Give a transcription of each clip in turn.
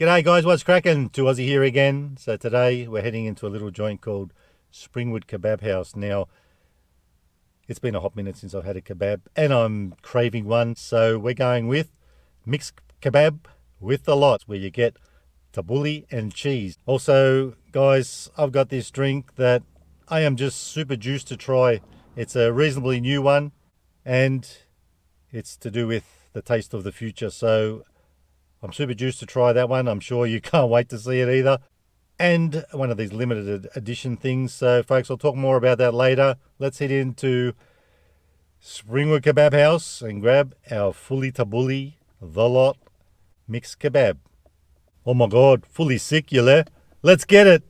G'day guys, what's cracking? 2Aussie here again. So today we're heading into a little joint called Springwood Kebab House. Now, it's been a hot minute since I've had a kebab and I'm craving one. So we're going with mixed kebab with the lot, where you get tabbouleh and cheese. Also, guys, I've got this drink that I am just super juiced to try. It's a reasonably new one and it's to do with the taste of the future. So I'm super juiced to try that one. I'm sure you can't wait to see it either. And one of these limited edition things. So folks, I'll talk more about that later. Let's head into Springwood Kebab House and grab our fully tabbouleh, the lot, mixed kebab. Oh my God, fully sick, you there? Let's get it.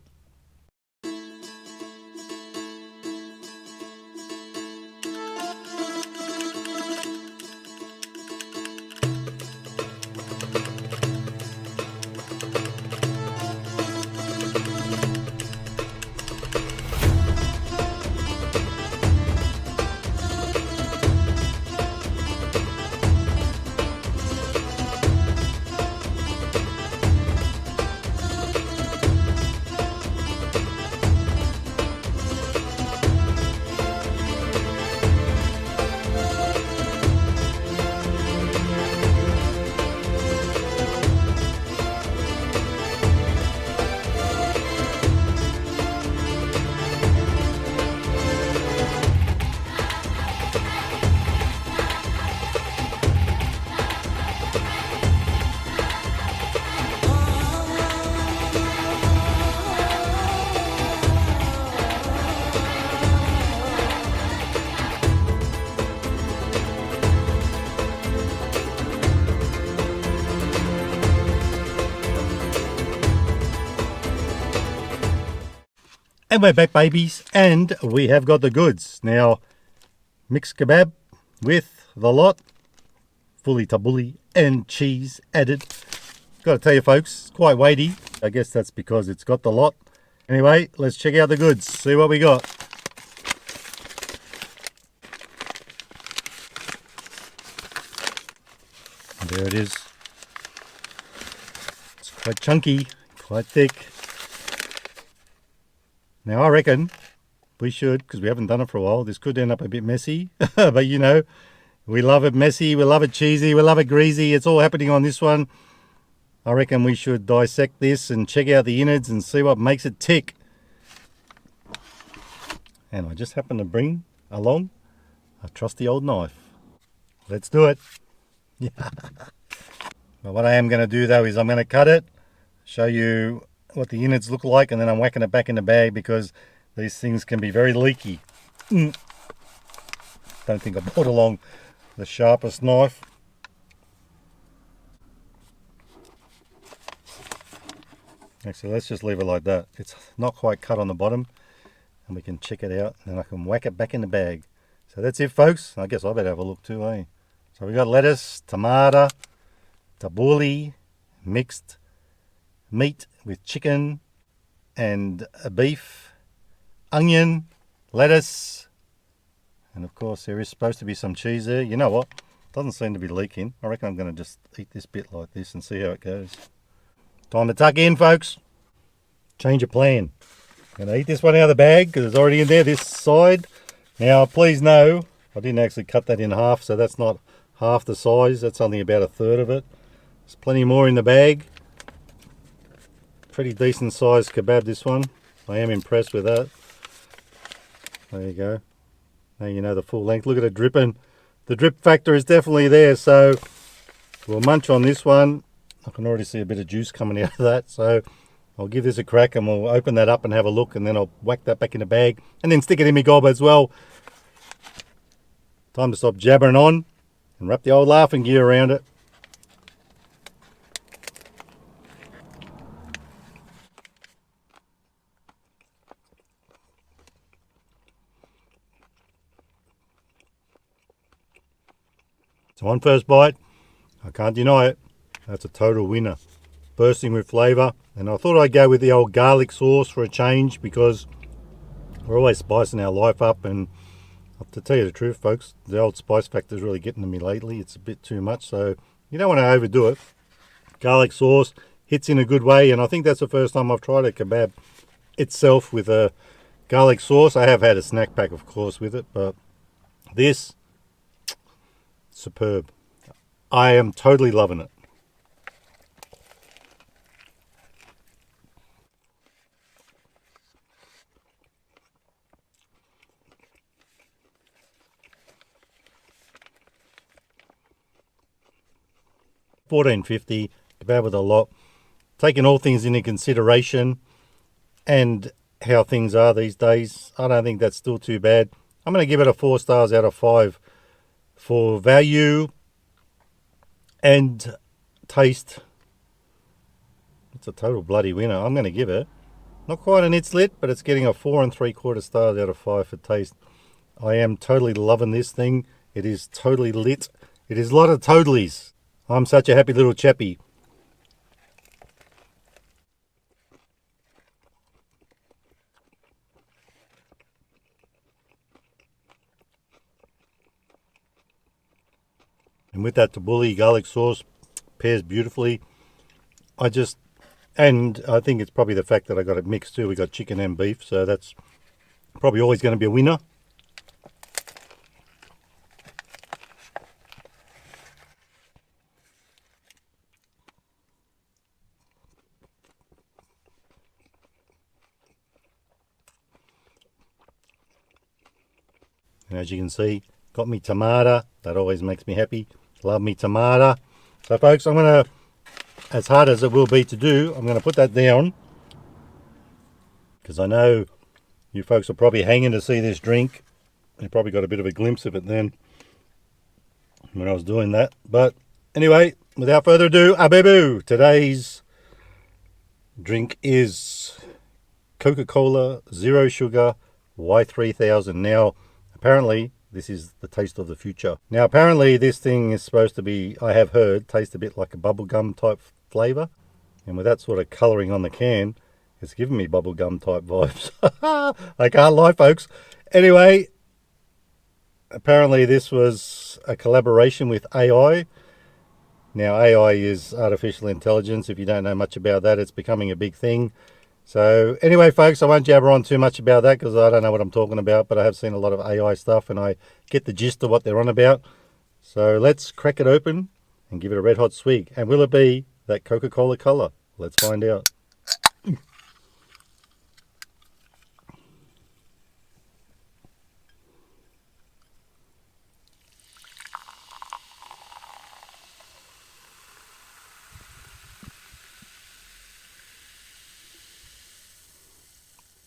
And we're back, babies, and we have got the goods. Now, mixed kebab with the lot, fully tabbouleh and cheese added. Got to tell you folks, it's quite weighty. I guess that's because it's got the lot. Anyway, let's check out the goods, see what we got. And there it is. It's quite chunky, quite thick. Now I reckon we should, because we haven't done it for a while, this could end up a bit messy, but you know, we love it messy, we love it cheesy, we love it greasy, it's all happening on this one. I reckon we should dissect this and check out the innards and see what makes it tick. And I just happen to bring along a trusty old knife. Let's do it. Well, what I am going to do though is I'm going to cut it, show you what the innards look like, and then I'm whacking it back in the bag because these things can be very leaky. Don't think I brought along the sharpest knife. Actually, let's just leave it like that. It's not quite cut on the bottom, and we can check it out, and then I can whack it back in the bag. So that's it, folks. I guess I better have a look too, eh? So we got lettuce, tomato, tabbouleh, mixed meat with chicken and beef, onion, lettuce, and of course there is supposed to be some cheese there. You know what? Doesn't seem to be leaking. I reckon I'm going to just eat this bit like this and see how it goes. Time to tuck in, folks. Change of plan. I'm going to eat this one out of the bag because it's already in there, this side. Now, please know, I didn't actually cut that in half, so that's not half the size. That's only about a third of it. There's plenty more in the bag. Pretty decent sized kebab, this one. I am impressed with that. There you go. Now you know the full length. Look at it dripping. The drip factor is definitely there, so we'll munch on this one. I can already see a bit of juice coming out of that, so I'll give this a crack and we'll open that up and have a look, and then I'll whack that back in the bag and then stick it in my gob as well. Time to stop jabbering on and wrap the old laughing gear around it. So on first bite, I can't deny it, that's a total winner. Bursting with flavour, and I thought I'd go with the old garlic sauce for a change because we're always spicing our life up, and to tell you the truth, folks, the old spice factor is really getting to me lately. It's a bit too much, so you don't want to overdo it. Garlic sauce, hits in a good way, and I think that's the first time I've tried a kebab itself with a garlic sauce. I have had a snack pack, of course, with it, but this, superb. I am totally loving it. $14.50, kebab with a lot. Taking all things into consideration and how things are these days, I don't think that's still too bad. I'm going to give it a 4 stars out of 5 for value and taste. It's a total bloody winner. I'm going to give it, not quite an it's lit, but it's getting a 4 3/4 stars out of 5 for taste. I am totally loving this thing. It is totally lit. It is a lot of totalies. I'm such a happy little chappy. And with that tabbouleh garlic sauce, pairs beautifully. And I think it's probably the fact that I got it mixed too. We got chicken and beef, so that's probably always going to be a winner. And as you can see, got me tomato. That always makes me happy. Love me tomato. So folks, I'm going to, as hard as it will be to do, I'm going to put that down, because I know you folks are probably hanging to see this drink. You probably got a bit of a glimpse of it then when I was doing that. But anyway, without further ado, abebu. Today's drink is Coca-Cola Zero Sugar Y3000. Now, apparently, this is the taste of the future. Now, apparently, this thing is supposed to be, I have heard, taste a bit like a bubblegum type flavour. And with that sort of colouring on the can, it's giving me bubblegum type vibes. I can't lie, folks. Anyway, apparently this was a collaboration with AI. Now, AI is artificial intelligence. If you don't know much about that, it's becoming a big thing. So anyway, folks, I won't jabber on too much about that because I don't know what I'm talking about, but I have seen a lot of AI stuff and I get the gist of what they're on about. So let's crack it open and give it a red hot swig. And will it be that Coca-Cola colour? Let's find out.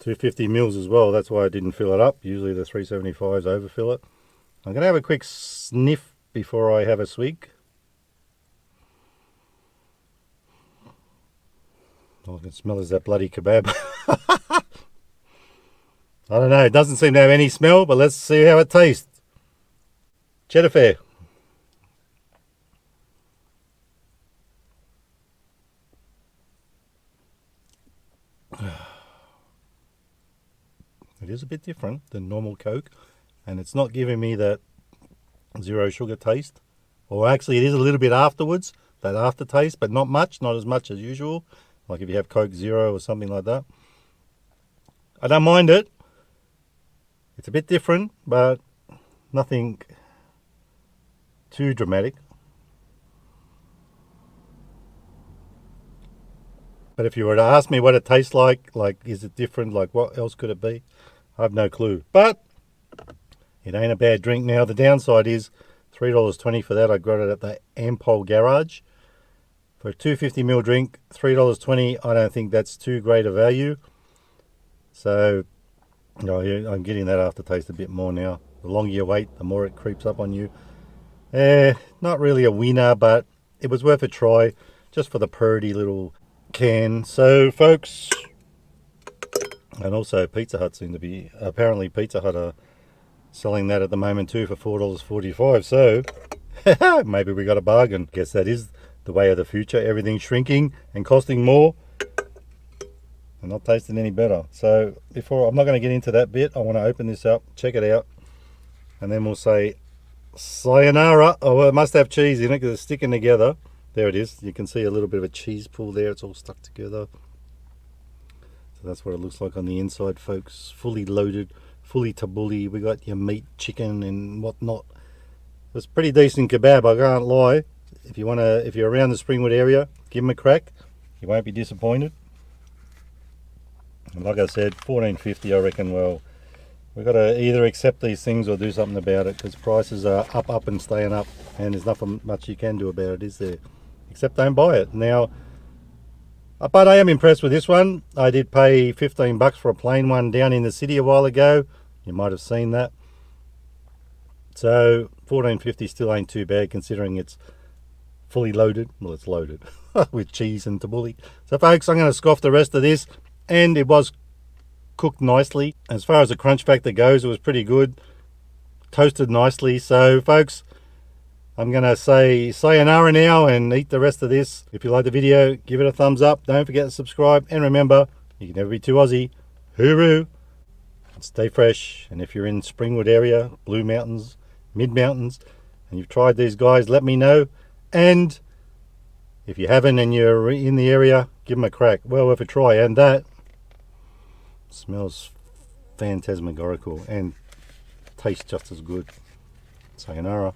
$250 as well. That's why I didn't fill it up. Usually the 375s overfill it. I'm going to have a quick sniff before I have a swig. All I can smell is that bloody kebab. I don't know. It doesn't seem to have any smell, but let's see how it tastes. Cheddar fair. It is a bit different than normal Coke, and it's not giving me that zero sugar taste. Or actually, it is a little bit afterwards, that aftertaste, but not much, not as much as usual. Like if you have Coke Zero or something like that. I don't mind it. It's a bit different, but nothing too dramatic. But if you were to ask me what it tastes like is it different, like what else could it be? I have no clue. But it ain't a bad drink. Now, the downside is $3.20 for that. I got it at the Ampol Garage. For a 250ml drink, $3.20, I don't think that's too great a value. So, you know, I'm getting that aftertaste a bit more now. The longer you wait, the more it creeps up on you. Not really a winner, but it was worth a try just for the purdy little can. So, folks, and also Pizza Hut seem to be, apparently Pizza Hut are selling that at the moment too for $4.45. So, maybe we got a bargain. Guess that is the way of the future. Everything's shrinking and costing more and not tasting any better. So before, I'm not going to get into that bit. I want to open this up, check it out, and then we'll say sayonara. Oh, well, it must have cheese in it because it's sticking together. There it is. You can see a little bit of a cheese pool there. It's all stuck together. So that's what it looks like on the inside, folks. Fully loaded, fully tabbouleh. We got your meat, chicken, and whatnot. It's pretty decent kebab, I can't lie. If you're around the Springwood area, give them a crack. You won't be disappointed. And like I said, $14.50, I reckon. Well, we've got to either accept these things or do something about it, because prices are up and staying up, and there's nothing much you can do about it, is there? Except don't buy it. Now, but I am impressed with this one. I did pay $15 for a plain one down in the city a while ago. You might have seen that. So $14.50 still ain't too bad, considering it's fully loaded. Well, it's loaded with cheese and tabbouleh. So folks, I'm going to scoff the rest of this, and it was cooked nicely. As far as the crunch factor goes, it was pretty good. Toasted nicely. So folks, I'm going to say sayonara now and eat the rest of this. If you like the video, give it a thumbs up. Don't forget to subscribe. And remember, you can never be too Aussie. Hooroo! Stay fresh. And if you're in Springwood area, Blue Mountains, Mid Mountains, and you've tried these guys, let me know. And if you haven't and you're in the area, give them a crack. Well worth a try. And that smells phantasmagorical and tastes just as good. Sayonara.